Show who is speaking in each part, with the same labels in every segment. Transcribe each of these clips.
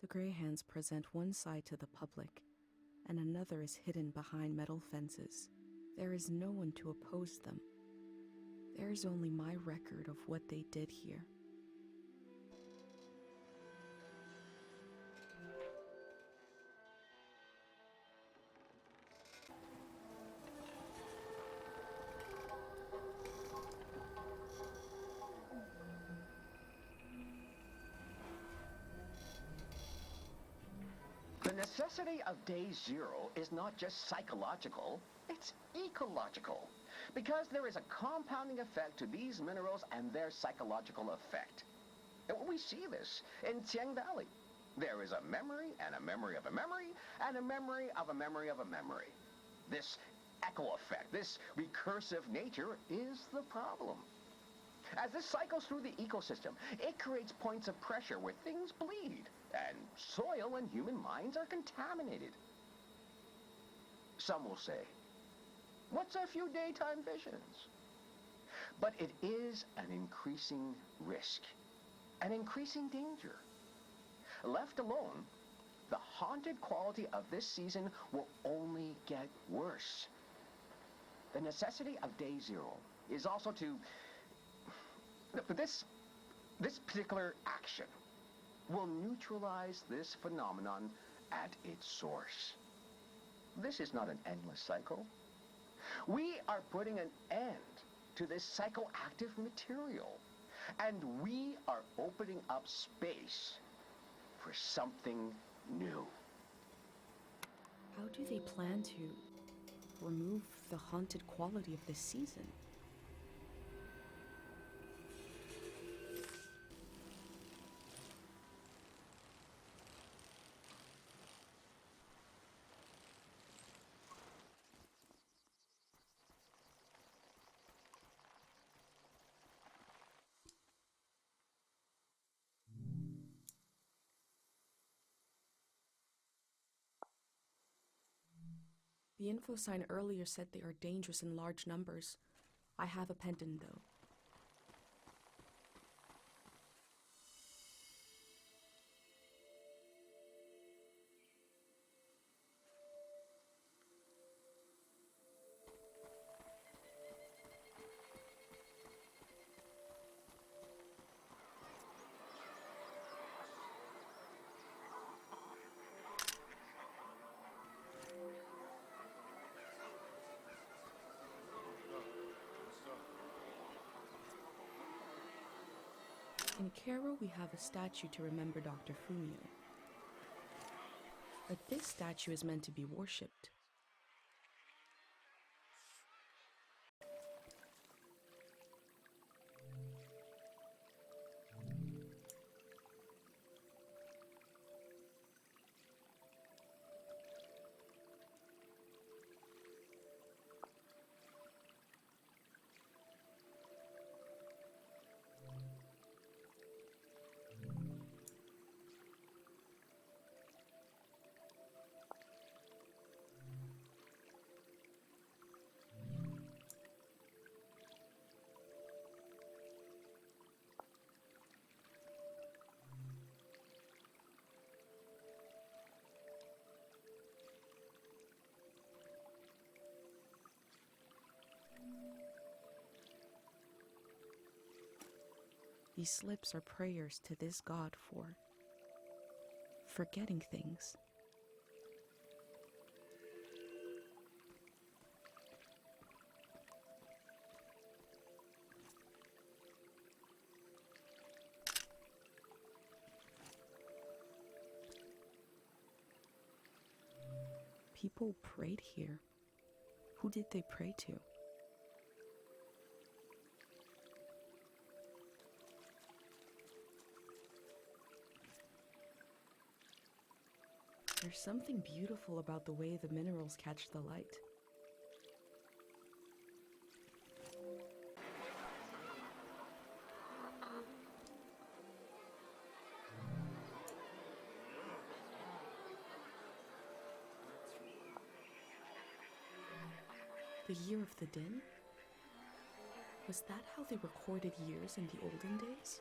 Speaker 1: greyhounds present one side to the public, and another is hidden behind metal fences. There is no one to oppose them. There is only my record of what they did here.
Speaker 2: The necessity of day zero is not just psychological, it's ecological. Because there is a compounding effect to these minerals and their psychological effect. And we see this in Tieng Valley. There is a memory and a memory of a memory and a memory of a memory of a memory. This echo effect, this recursive nature is the problem. As this cycles through the ecosystem, it creates points of pressure where things bleed, and soil and human minds are contaminated. Some will say, what's a few daytime visions? But it is an increasing risk, an increasing danger. Left alone, the haunted quality of this season will only get worse. The necessity of day zero is also to This particular action will neutralize this phenomenon at its source. This is not an endless cycle. We are putting an end to this psychoactive material, and we are opening up space for something new.
Speaker 1: How do they plan to remove the haunted quality of this season? The info sign earlier said they are dangerous in large numbers. I have a pendant though. In Cairo, we have a statue to remember Dr. Fumio. But this statue is meant to be worshipped. These slips are prayers to this god for forgetting things. People prayed here. Who did they pray to? There's something beautiful about the way the minerals catch the light. The year of the din? Was that how they recorded years in the olden days?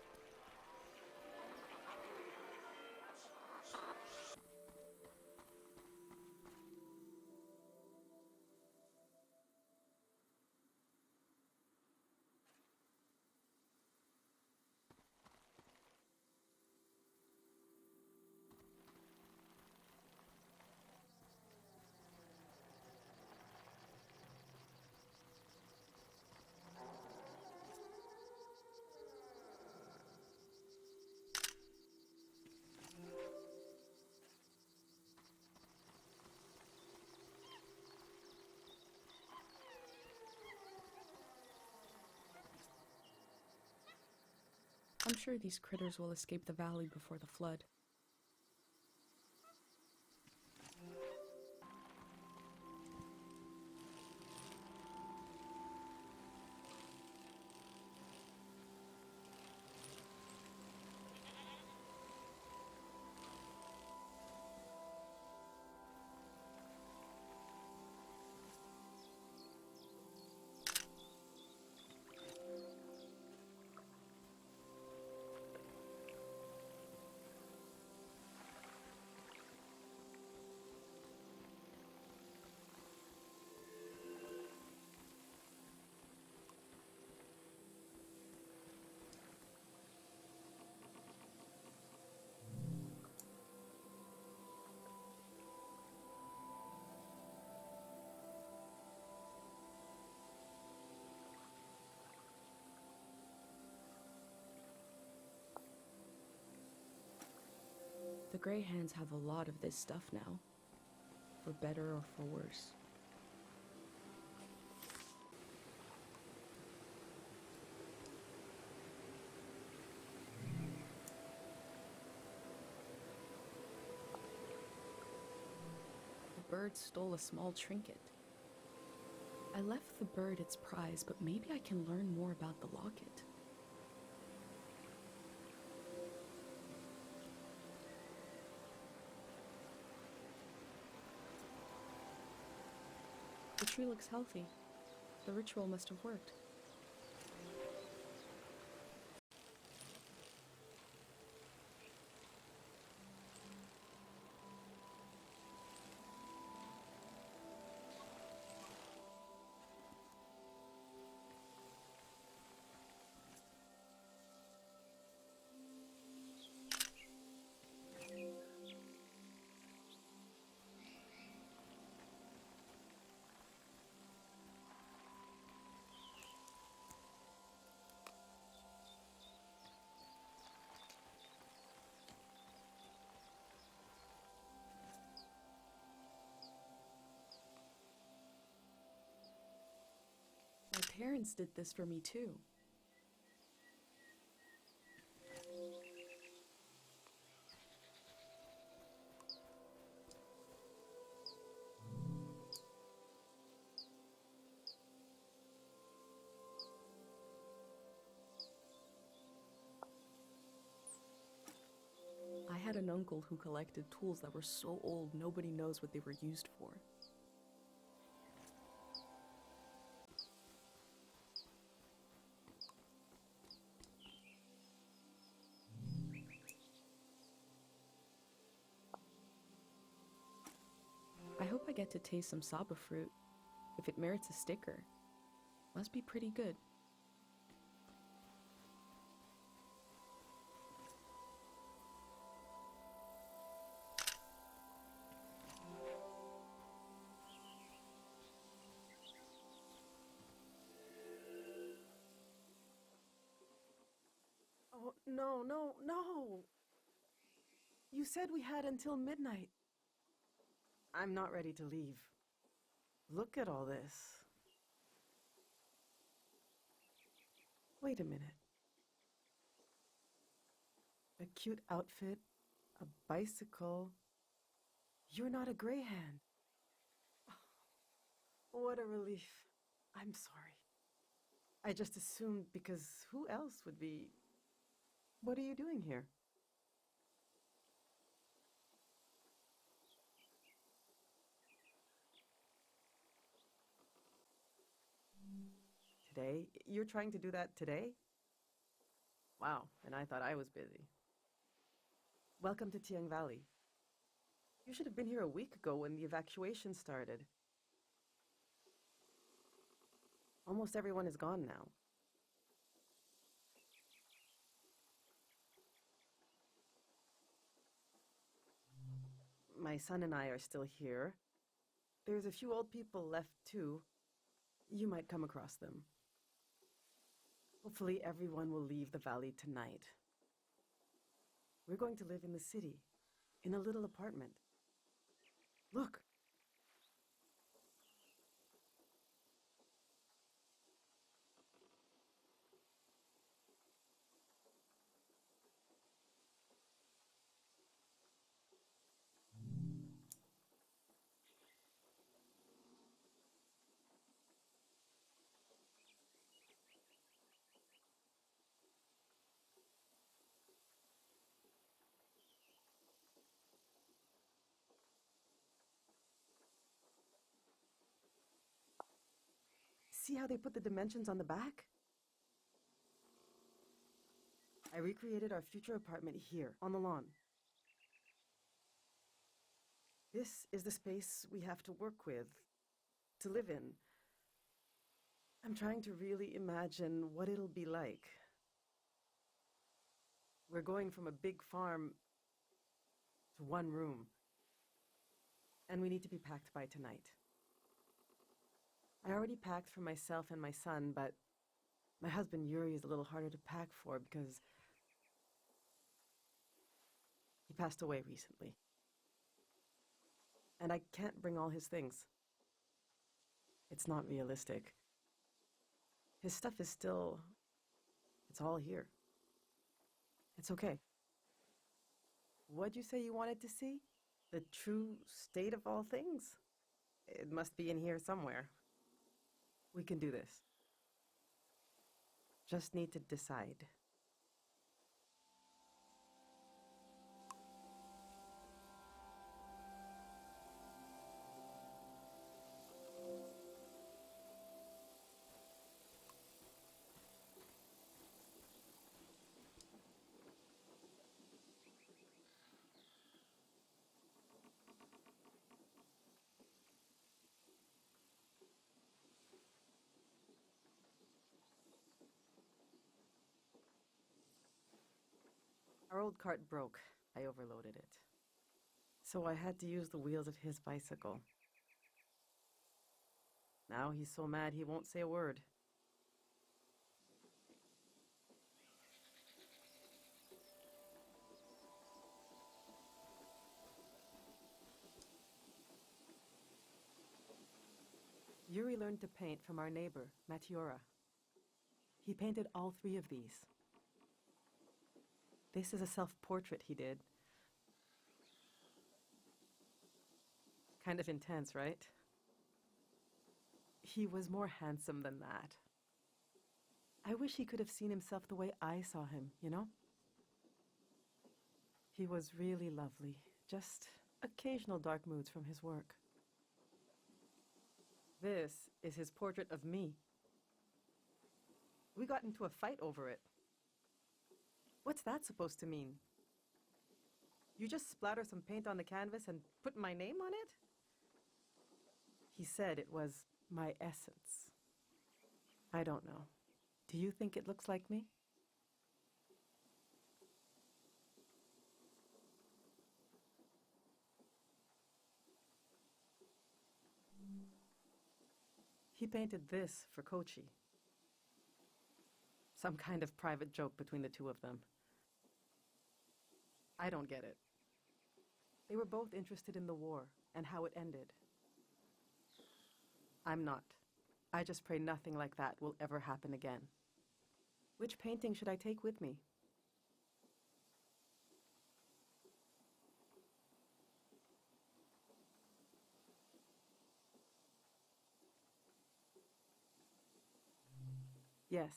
Speaker 1: I'm sure these critters will escape the valley before the flood. The Grey Hands have a lot of this stuff now, for better or for worse. The bird stole a small trinket. I left the bird its prize, but maybe I can learn more about the locket. The tree looks healthy. The ritual must have worked. My parents did this for me too. I had an uncle who collected tools that were so old nobody knows what they were used for. I hope I get to taste some saba fruit. If it merits a sticker, must be pretty good.
Speaker 3: Oh, no, no, no! You said we had until midnight. I'm not ready to leave. Look at all this. Wait a minute. A cute outfit, a bicycle. You're not a Grey Hand. What a relief. I'm sorry. I just assumed because who else would be... What are you doing here? Today? You're trying to do that today? Wow, and I thought I was busy. Welcome to Tieng Valley. You should have been here a week ago when the evacuation started. Almost everyone is gone now. My son and I are still here. There's a few old people left too. You might come across them. Hopefully everyone will leave the valley tonight. We're going to live in the city, in a little apartment. Look! See how they put the dimensions on the back? I recreated our future apartment here, on the lawn. This is the space we have to work with, to live in. I'm trying to really imagine what it'll be like. We're going from a big farm to one room. And we need to be packed by tonight. I already packed for myself and my son, but my husband Yuri is a little harder to pack for because he passed away recently. And I can't bring all his things. It's not realistic. His stuff is still... it's all here. It's okay. What'd you say you wanted to see? The true state of all things? It must be in here somewhere. We can do this. Just need to decide. Our old cart broke. I overloaded it. So I had to use the wheels of his bicycle. Now he's so mad he won't say a word. Yuri learned to paint from our neighbor, Matiora. He painted all 3 of these. This is a self-portrait he did. Kind of intense, right? He was more handsome than that. I wish he could have seen himself the way I saw him, you know? He was really lovely, just occasional dark moods from his work. This is his portrait of me. We got into a fight over it. What's that supposed to mean? You just splatter some paint on the canvas and put my name on it? He said it was my essence. I don't know. Do you think it looks like me? He painted this for Kochi. Some kind of private joke between the 2 of them. I don't get it. They were both interested in the war and how it ended. I'm not. I just pray nothing like that will ever happen again. Which painting should I take with me? Yes,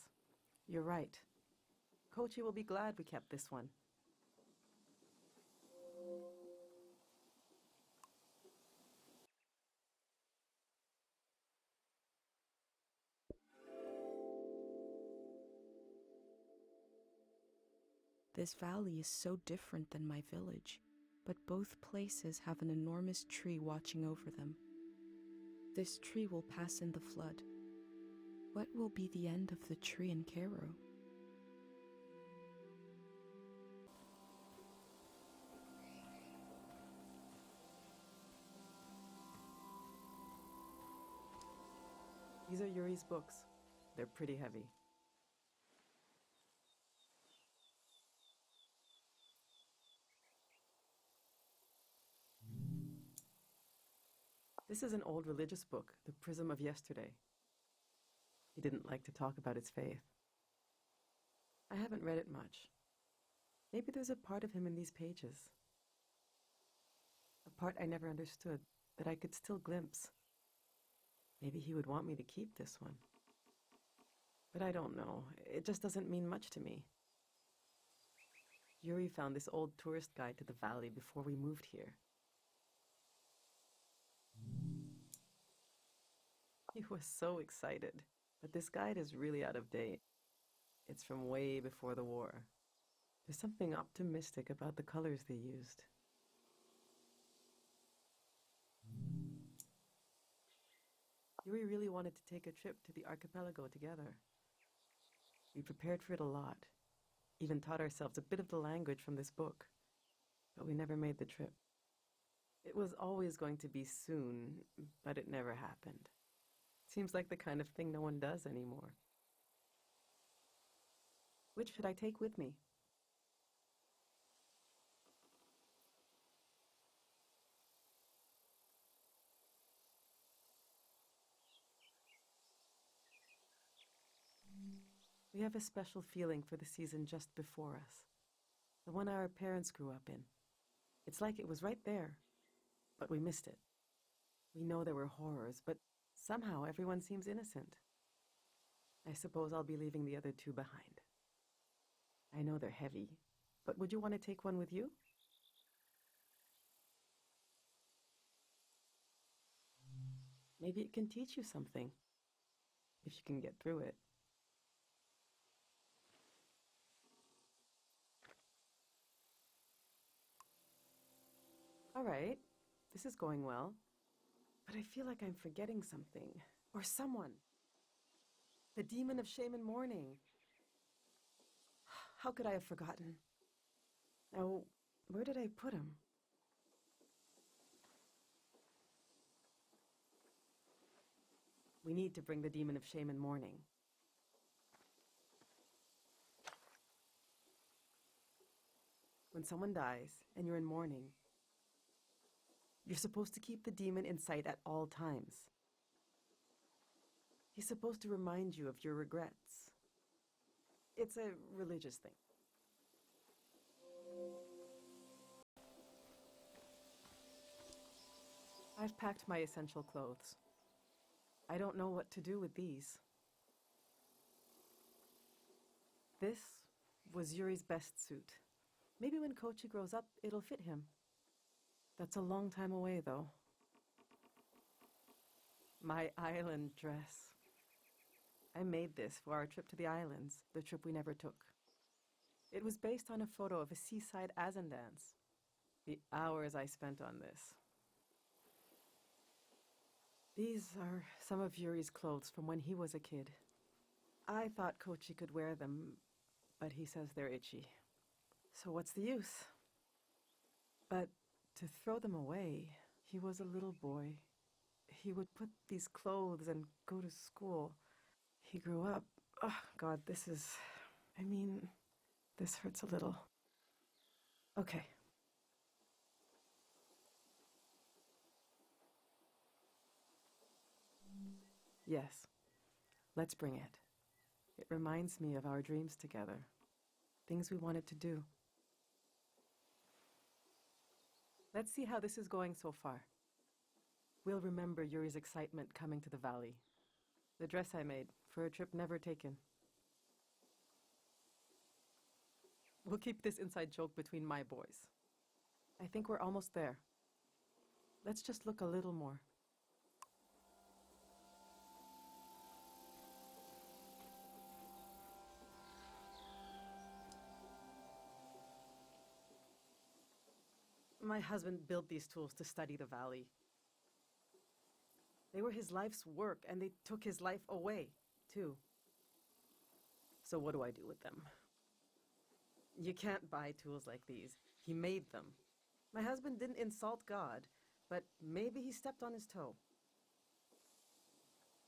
Speaker 3: you're right. Kochi will be glad we kept this one.
Speaker 1: This valley is so different than my village, but both places have an enormous tree watching over them. This tree will pass in the flood. What will be the end of the tree in Cairo?
Speaker 3: These are Yuri's books. They're pretty heavy. This is an old religious book, The Prism of Yesterday. He didn't like to talk about his faith. I haven't read it much. Maybe there's a part of him in these pages. A part I never understood, that I could still glimpse. Maybe he would want me to keep this one. But I don't know. It just doesn't mean much to me. Yuri found this old tourist guide to the valley before we moved here. He was so excited. But this guide is really out of date. It's from way before the war. There's something optimistic about the colors they used. Yuri really wanted to take a trip to the archipelago together. We prepared for it a lot, even taught ourselves a bit of the language from this book, but we never made the trip. It was always going to be soon, but it never happened. Seems like the kind of thing no one does anymore. Which should I take with me? We have a special feeling for the season just before us, the one our parents grew up in. It's like it was right there, but we missed it. We know there were horrors, but somehow everyone seems innocent. I suppose I'll be leaving the other two behind. I know they're heavy, but would you want to take one with you? Maybe it can teach you something, if you can get through it. All right, this is going well, but I feel like I'm forgetting something, or someone. The demon of shame and mourning. How could I have forgotten? Now, where did I put him? We need to bring the demon of shame and mourning. When someone dies and you're in mourning, you're supposed to keep the demon in sight at all times. He's supposed to remind you of your regrets. It's a religious thing. I've packed my essential clothes. I don't know what to do with these. This was Yuri's best suit. Maybe when Kochi grows up, it'll fit him. That's a long time away, though. My island dress. I made this for our trip to the islands, the trip we never took. It was based on a photo of a seaside Azan dance. The hours I spent on this. These are some of Yuri's clothes from when he was a kid. I thought Kochi could wear them, but he says they're itchy. So what's the use? But to throw them away, he was a little boy. He would put these clothes and go to school. He grew up. Oh, God, this hurts a little. Okay. Yes, let's bring it. It reminds me of our dreams together, things we wanted to do. Let's see how this is going so far. We'll remember Yuri's excitement coming to the valley. The dress I made for a trip never taken. We'll keep this inside joke between my boys. I think we're almost there. Let's just look a little more. My husband built these tools to study the valley. They were his life's work, and they took his life away, too. So what do I do with them? You can't buy tools like these. He made them. My husband didn't insult God, but maybe he stepped on his toe.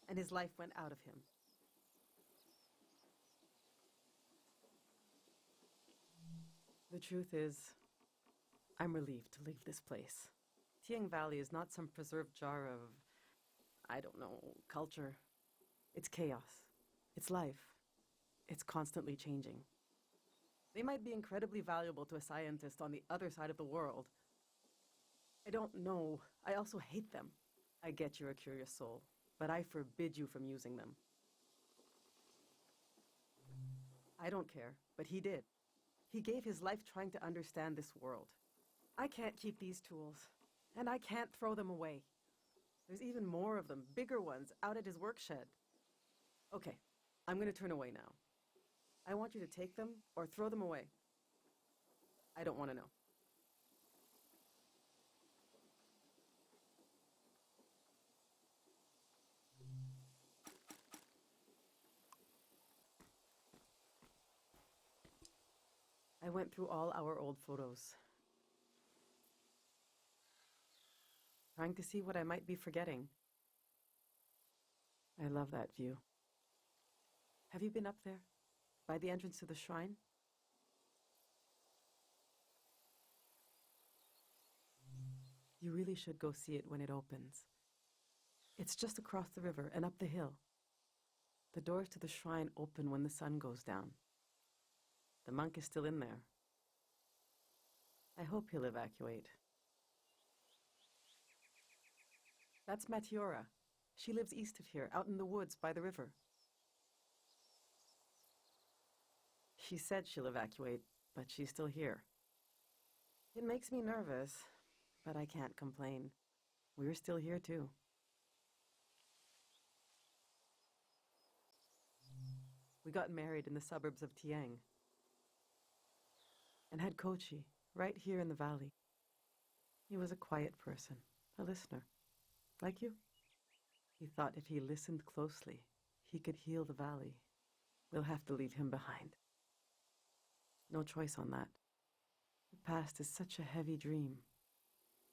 Speaker 3: And his life went out of him. The truth is, I'm relieved to leave this place. Tieng Valley is not some preserved jar of, I don't know, culture. It's chaos. It's life. It's constantly changing. They might be incredibly valuable to a scientist on the other side of the world. I don't know. I also hate them. I get you're a curious soul, but I forbid you from using them. I don't care, but he did. He gave his life trying to understand this world. I can't keep these tools, and I can't throw them away. There's even more of them, bigger ones, out at his work shed. Okay, I'm going to turn away now. I want you to take them or throw them away. I don't want to know. I went through all our old photos, trying to see what I might be forgetting. I love that view. Have you been up there, by the entrance to the shrine? You really should go see it when it opens. It's just across the river and up the hill. The doors to the shrine open when the sun goes down. The monk is still in there. I hope he'll evacuate. That's Matiora. She lives east of here, out in the woods by the river. She said she'll evacuate, but she's still here. It makes me nervous, but I can't complain. We're still here too. We got married in the suburbs of Tieng and had Kochi right here in the valley. He was a quiet person, a listener, like you. He thought if he listened closely, he could heal the valley. We'll have to leave him behind. No choice on that. The past is such a heavy dream,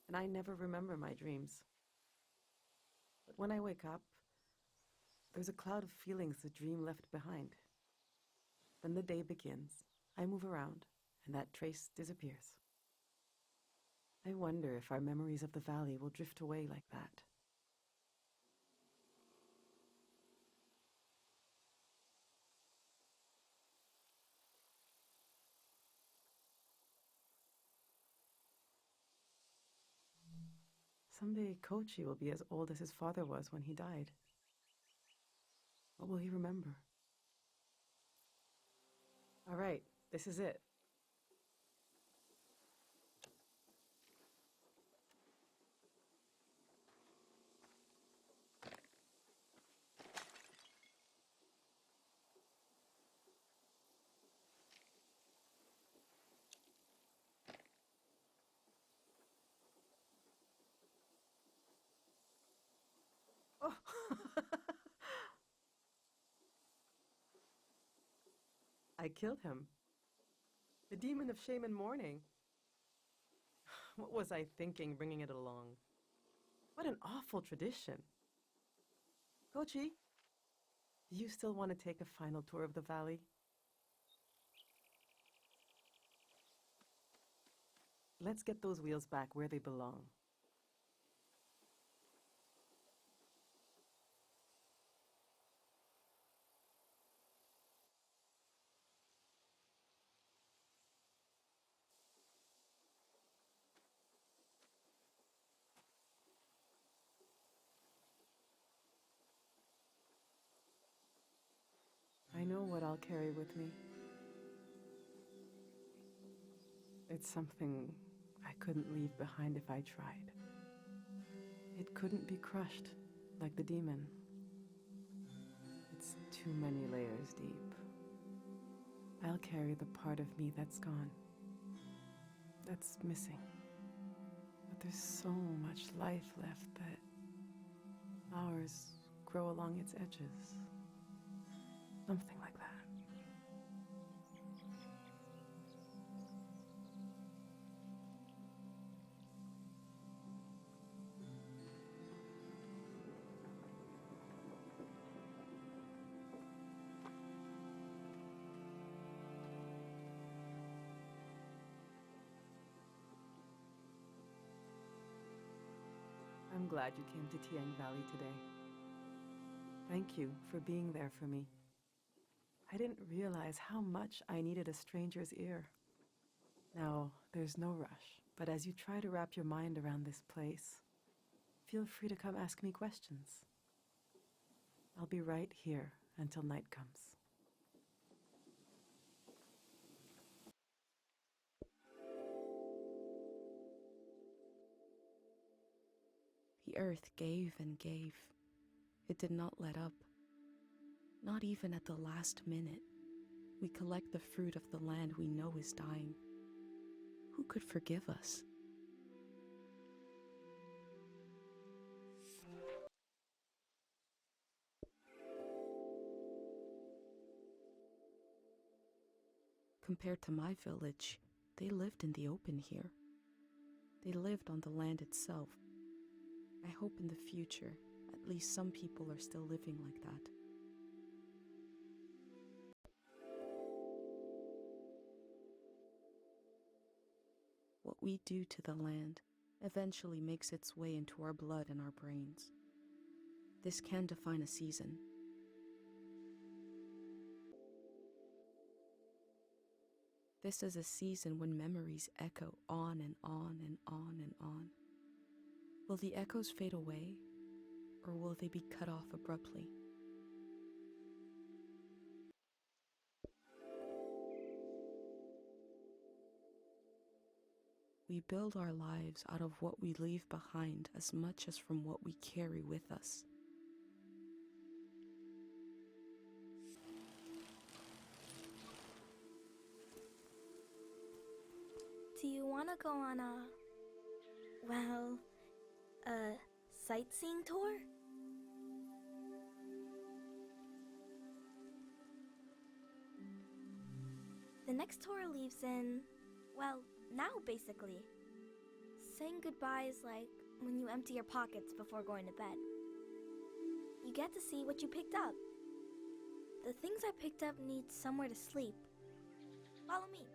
Speaker 3: and I never remember my dreams. But when I wake up, there's a cloud of feelings the dream left behind. Then the day begins, I move around, and that trace disappears. I wonder if our memories of the valley will drift away like that. Someday Kochi will be as old as his father was when he died. What will he remember? All right, this is it. Oh! I killed him. The demon of shame and mourning. What was I thinking bringing it along? What an awful tradition. Kochi, do you still want to take a final tour of the valley? Let's get those wheels back where they belong. I know what I'll carry with me. It's something I couldn't leave behind if I tried. It couldn't be crushed like the demon. It's too many layers deep. I'll carry the part of me that's gone, that's missing. But there's so much life left that flowers grow along its edges. Something like that. I'm glad you came to Tieng Valley today. Thank you for being there for me. I didn't realize how much I needed a stranger's ear. Now, there's no rush, but as you try to wrap your mind around this place, feel free to come ask me questions. I'll be right here until night comes.
Speaker 1: The earth gave and gave. It did not let up. Not even at the last minute. We collect the fruit of the land we know is dying. Who could forgive us? Compared to my village, they lived in the open here. They lived on the land itself. I hope in the future, at least some people are still living like that. What we do to the land eventually makes its way into our blood and our brains. This can define a season. This is a season when memories echo on and on and on and on. Will the echoes fade away, or will they be cut off abruptly? We build our lives out of what we leave behind as much as from what we carry with us.
Speaker 4: Do you want to go on a sightseeing tour? The next tour leaves in, now basically. Saying goodbye is like when you empty your pockets before going to bed. You get to see what you picked up. The things I picked up need somewhere to sleep. Follow me.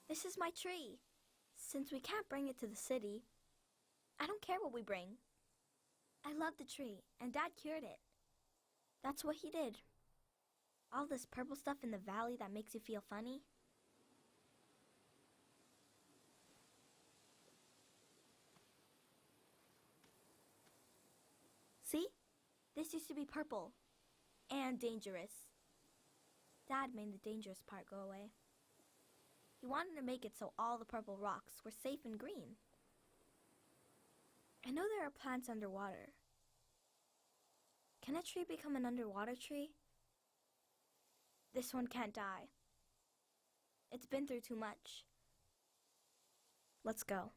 Speaker 4: This is my tree. Since we can't bring it to the city, I don't care what we bring. I love the tree, and Dad cured it. That's what he did. All this purple stuff in the valley that makes you feel funny. See? This used to be purple and dangerous. Dad made the dangerous part go away. He wanted to make it so all the purple rocks were safe and green. I know there are plants underwater. Can a tree become an underwater tree? This one can't die. It's been through too much. Let's go.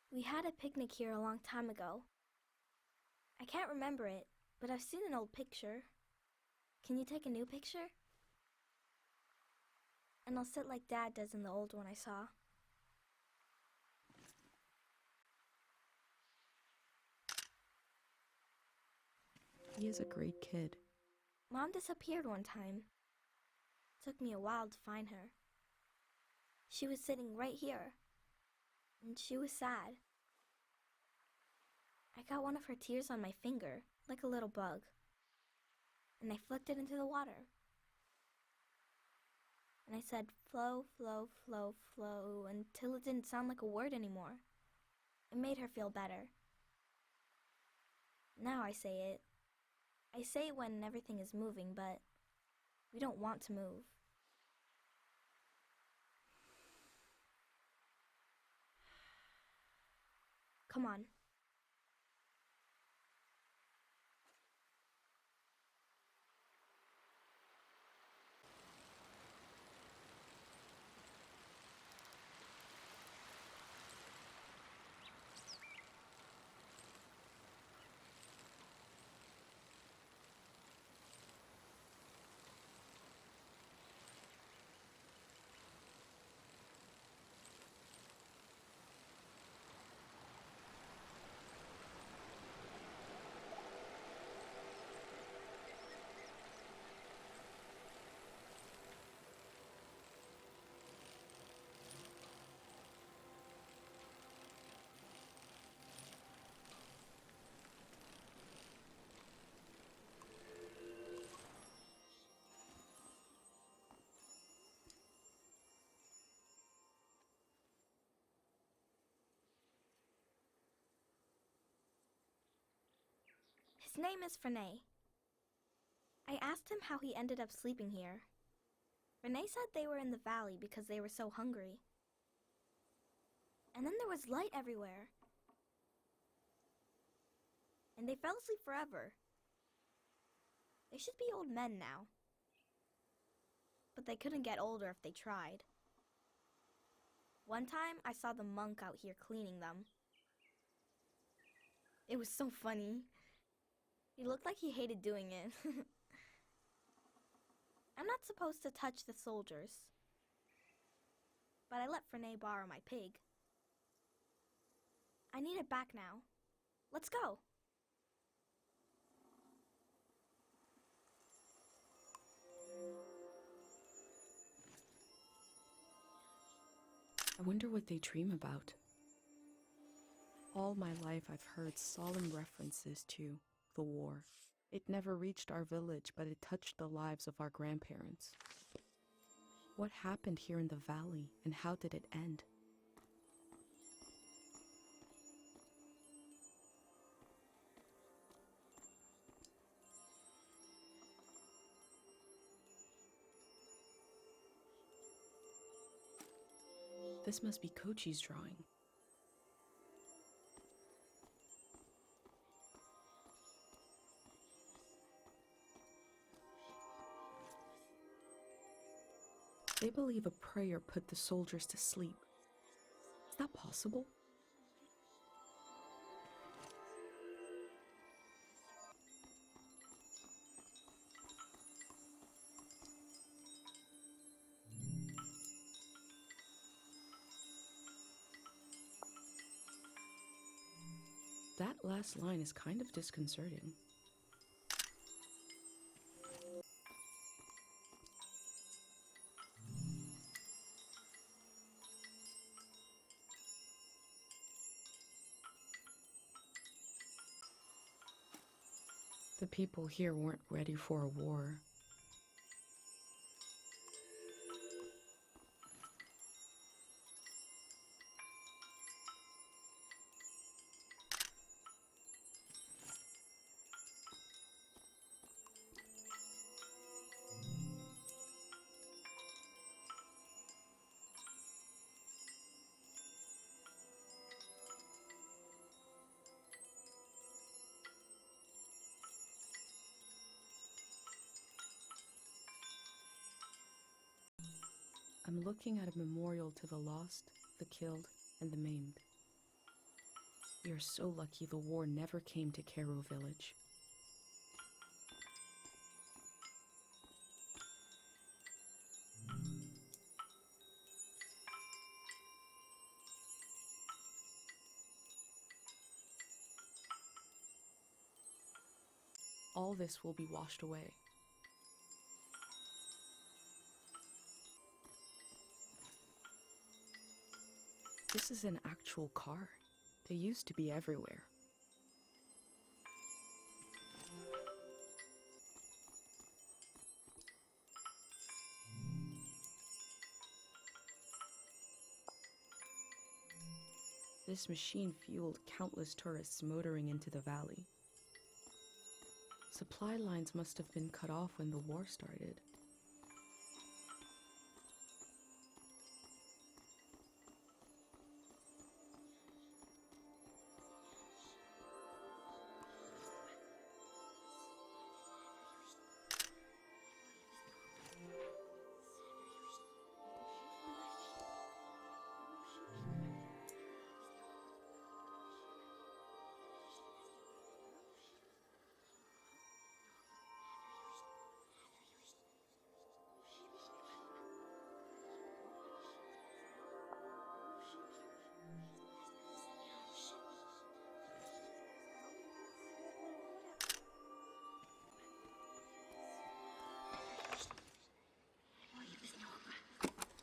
Speaker 4: We had a picnic here a long time ago. I can't remember it, but I've seen an old picture. Can you take a new picture? And I'll sit like Dad does in the old one I saw.
Speaker 1: He is a great kid.
Speaker 4: Mom disappeared one time. Took me a while to find her. She was sitting right here, and she was sad. I got one of her tears on my finger, like a little bug, and I flicked it into the water. And I said flow, flow, flow, flow until it didn't sound like a word anymore. It made her feel better. Now I say it. I say it when everything is moving, but we don't want to move. Come on. His name is Frenay. I asked him how he ended up sleeping here. Frenay said they were in the valley because they were so hungry. And then there was light everywhere. And they fell asleep forever. They should be old men now. But they couldn't get older if they tried. One time I saw the monk out here cleaning them. It was so funny. He looked like he hated doing it. I'm not supposed to touch the soldiers. But I let Frenay borrow my pig. I need it back now. Let's go.
Speaker 1: I wonder what they dream about. All my life I've heard solemn references to the war. It never reached our village, but it touched the lives of our grandparents. What happened here in the valley, and how did it end? This must be Kochi's drawing. They believe a prayer put the soldiers to sleep. Is that possible? That last line is kind of disconcerting. The people here weren't ready for a war. I'm looking at a memorial to the lost, the killed, and the maimed. We are so lucky the war never came to Cairo village. All this will be washed away. This is an actual car. They used to be everywhere. this machine fueled countless tourists motoring into the valley. Supply lines must have been cut off when the war started.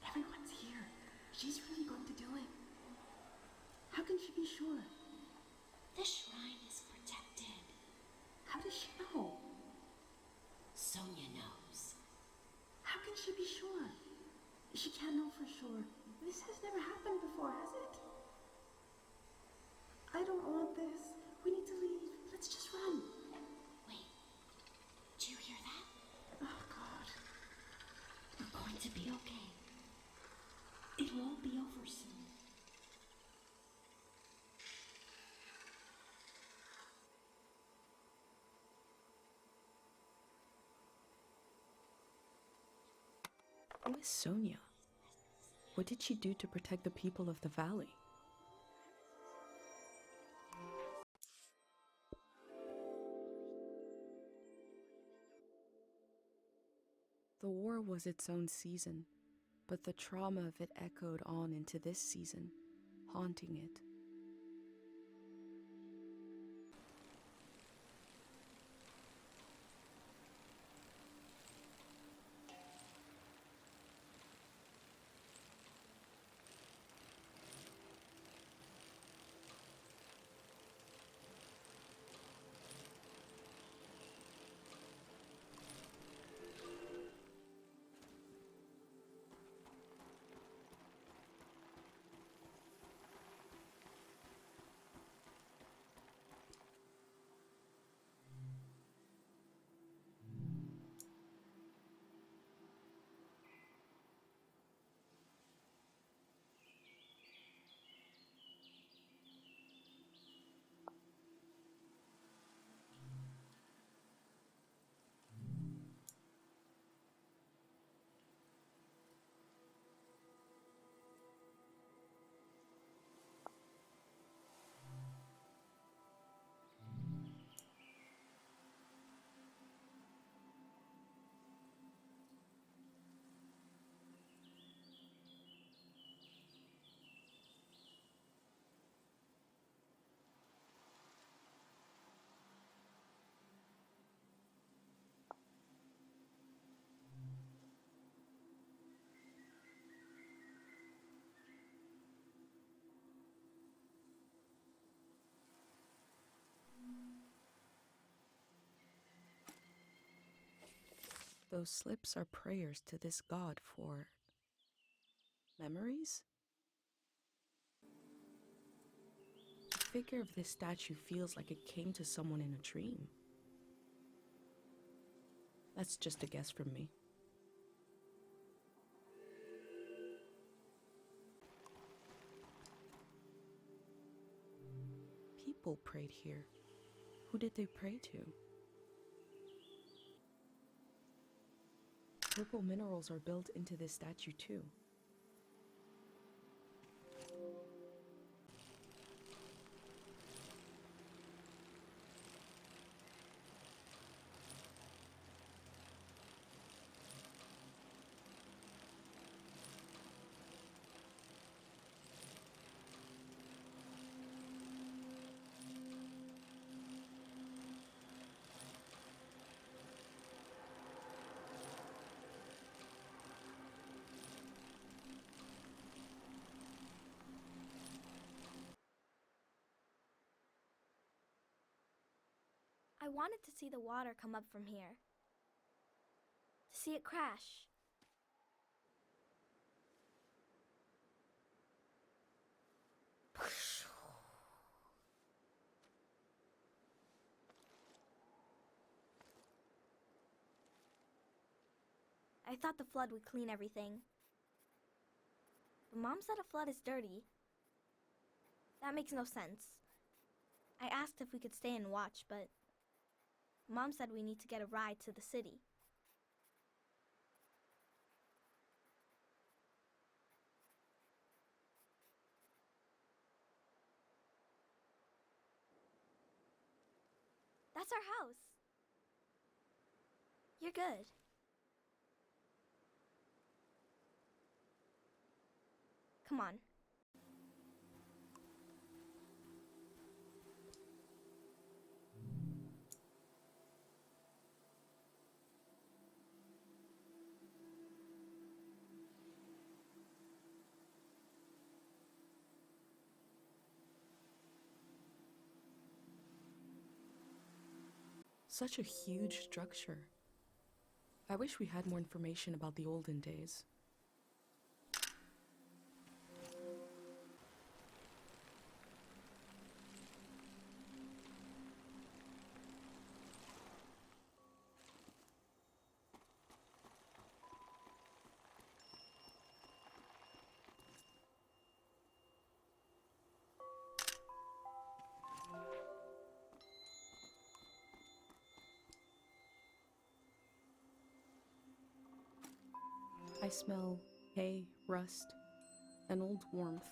Speaker 5: Everyone's here. She's really going to do it. How can she be sure?
Speaker 6: The shrine is protected.
Speaker 5: How does she know?
Speaker 6: Sonia knows.
Speaker 5: How can she be sure? She can't know for sure. This has never happened before, has it? I don't want this. We need to leave. Let's just run.
Speaker 6: Wait, do you hear that?
Speaker 5: Oh, God.
Speaker 6: We're going to be okay. It'll all be over soon.
Speaker 1: Who is Sonia? What did she do to protect the people of the valley? The war was its own season, but the trauma of it echoed on into this season, haunting it. Those slips are prayers to this god for memories? The figure of this statue feels like it came to someone in a dream. That's just a guess from me. People prayed here. Who did they pray to? Purple minerals are built into this statue too.
Speaker 4: I wanted to see the water come up from here. To see it crash. I thought the flood would clean everything. But Mom said a flood is dirty. That makes no sense. I asked if we could stay and watch, but Mom said we need to get a ride to the city. That's our house. You're good. Come on.
Speaker 1: Such a huge structure. I wish we had more information about the olden days. I smell hay, rust, and old warmth.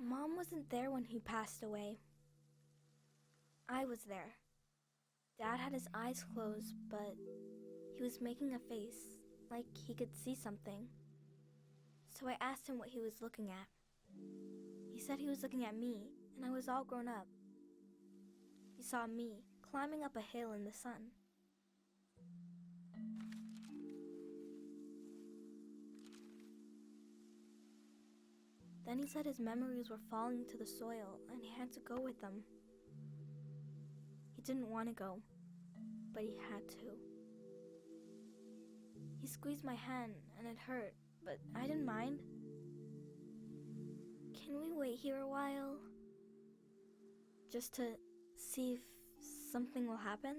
Speaker 4: Mom wasn't there when he passed away. I was there. Dad had his eyes closed, but he was making a face, like he could see something. So I asked him what he was looking at. He said he was looking at me, and I was all grown up. He saw me climbing up a hill in the sun. Then he said his memories were falling to the soil and he had to go with them. He didn't want to go, but he had to. He squeezed my hand and it hurt, but I didn't mind. Can we wait here a while? Just to see if something will happen?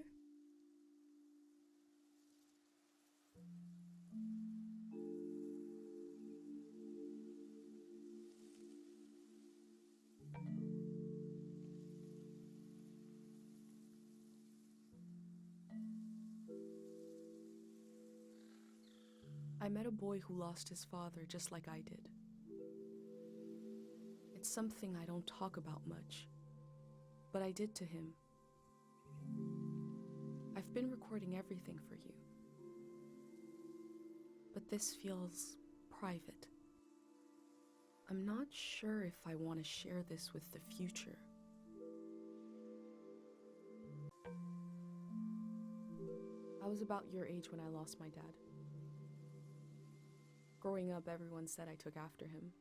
Speaker 1: I met a boy who lost his father just like I did. It's something I don't talk about much, but I did to him. I've been recording everything for you, but this feels private. I'm not sure if I want to share this with the future. I was about your age when I lost my dad. Growing up, everyone said I took after him.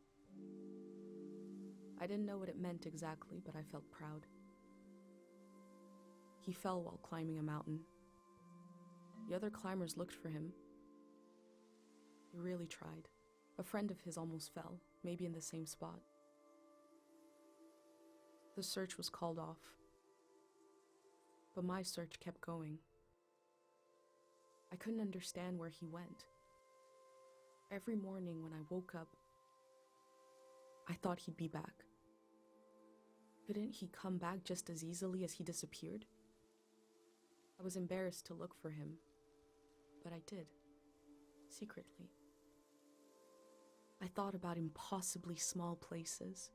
Speaker 1: I didn't know what it meant exactly, but I felt proud. He fell while climbing a mountain. The other climbers looked for him. He really tried. A friend of his almost fell, maybe in the same spot. The search was called off, but my search kept going. I couldn't understand where he went. Every morning when I woke up, I thought he'd be back. Couldn't he come back just as easily as he disappeared? I was embarrassed to look for him, but I did, secretly. I thought about impossibly small places,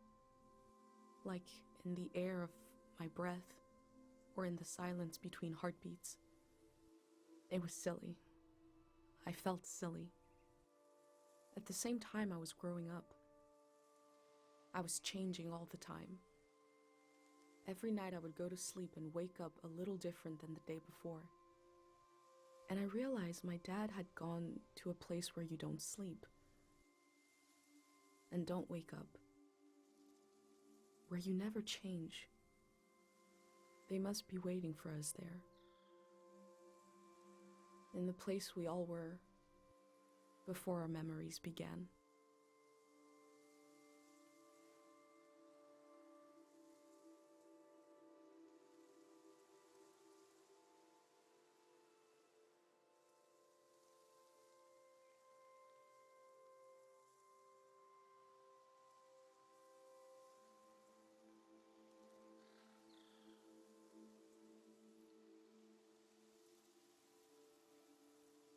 Speaker 1: like in the air of my breath or in the silence between heartbeats. It was silly. I felt silly. At the same time, I was growing up. I was changing all the time. Every night I would go to sleep and wake up a little different than the day before. And I realized my dad had gone to a place where you don't sleep and don't wake up, where you never change. They must be waiting for us there, in the place we all were before our memories began.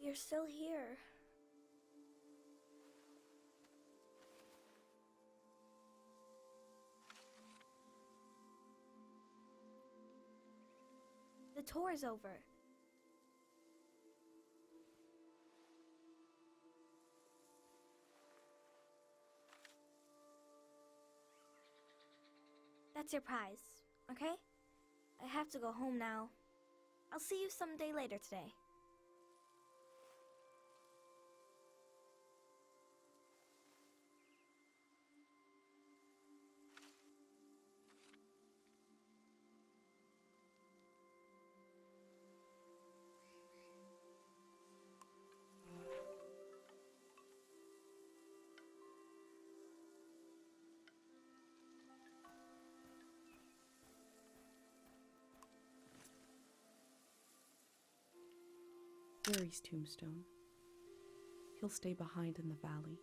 Speaker 4: You're still here. The tour's over. That's your prize, okay? I have to go home now. I'll see you someday later today.
Speaker 1: Gary's tombstone. He'll stay behind in the valley.